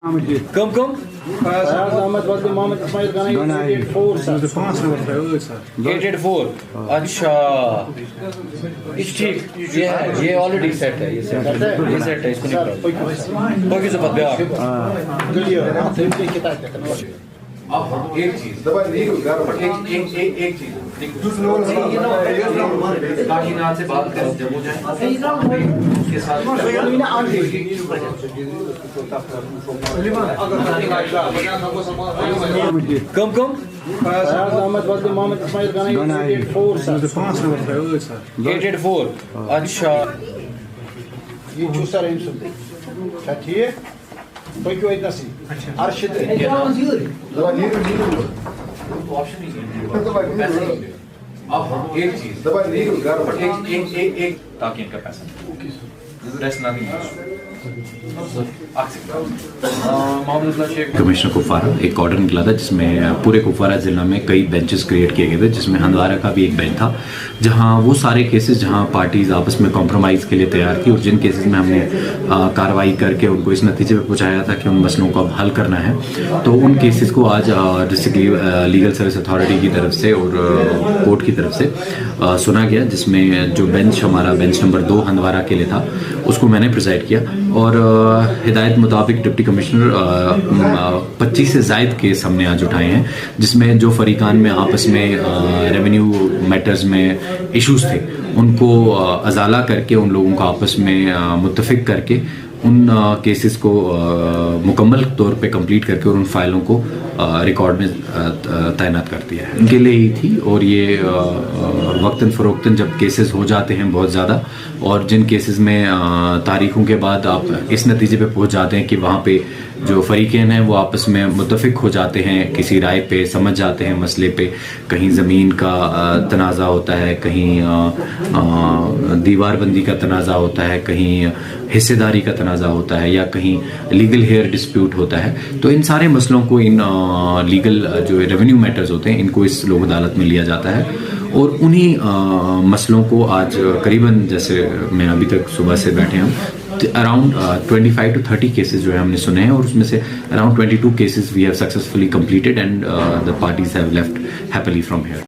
کم کم فیاض احمد وقت محمد اسماعیل گنائی 884 سر 884 اچھا یہ ٹھیک یہ ہے یہ آلریڈی سیٹ ہے یہ سیٹ ہے اس کو نہیں پڑھا باقی سے پتہ بیاکھ ایک چیز ایک چیز کاشینات سے بات کریں جب ہو جائے اس کے ساتھ کم کم فیاض احمد وقت محمد اسماعیل گنائی 884 سر 884 اچھا یہ چھو سر ایم سن کیا ٹھیک پکیو اتنسی ارشد اب ایک چیز تاکہ ان کا پیسہ ریسٹ نہ کمشنر کپوارہ ایک آرڈر نکلا تھا جس میں پورے کپوارہ ضلع میں کئی بینچز کریٹ کیے گئے تھے، جس میں ہندوارہ کا بھی ایک بینچ تھا، جہاں وہ سارے کیسز جہاں پارٹیز آپس میں کمپرومائز کے لیے تیار کی اور جن کیسز میں ہم نے کارروائی کر کے ان کو اس نتیجے پہ پہنچایا تھا کہ ان مسئلوں کو اب حل کرنا ہے، تو ان کیسز کو آج ڈسٹرکٹ لیگل سروس اتھارٹی کی طرف سے اور کورٹ کی طرف سے سنا گیا، جس میں جو بینچ ہمارا بینچ نمبر 2 ہندوارہ کے لیے تھا اس کو میں نے پریزائڈ کیا، اور ہدایت مطابق ڈپٹی کمشنر 25 سے زائد کیس ہم نے آج اٹھائے ہیں، جس میں جو فریقان میں آپس میں ریونیو میٹرز میں ایشوز تھے ان کو ازالہ کر کے ان لوگوں کو آپس میں متفق کر کے ان کیسز کو مکمل طور پہ کمپلیٹ کر کے اور ان فائلوں کو ریکارڈ میں تعینات کر دیا ہے۔ ان کے لیے ہی تھی، اور یہ وقتاً فروقتاً جب کیسز ہو جاتے ہیں بہت زیادہ، اور جن کیسز میں تاریخوں کے بعد آپ اس نتیجے پہ پہنچ جاتے ہیں کہ وہاں پہ جو فریقین ہیں وہ آپس میں متفق ہو جاتے ہیں کسی رائے پہ، سمجھ جاتے ہیں مسئلے پہ، کہیں زمین کا تنازع ہوتا ہے، کہیں دیوار بندی کا تنازع ہوتا ہے، کہیں حصے داری کا تنازع ہوتا ہے، یا کہیں لیگل ہیئر ڈسپیوٹ ہوتا ہے، تو ان سارے مسئلوں کو ان لیگل جو ریونیو میٹرز ہوتے ہیں ان کو اس لوک عدالت میں لیا جاتا ہے، اور انہی مسئلوں کو آج قریباً جیسے میں ابھی تک صبح سے بیٹھے ہوں اراؤنڈ 25 to 30 کیسز جو ہے ہم نے سنے ہیں، اور اس میں سے around 22 cases we have successfully completed and the parties have left happily from here.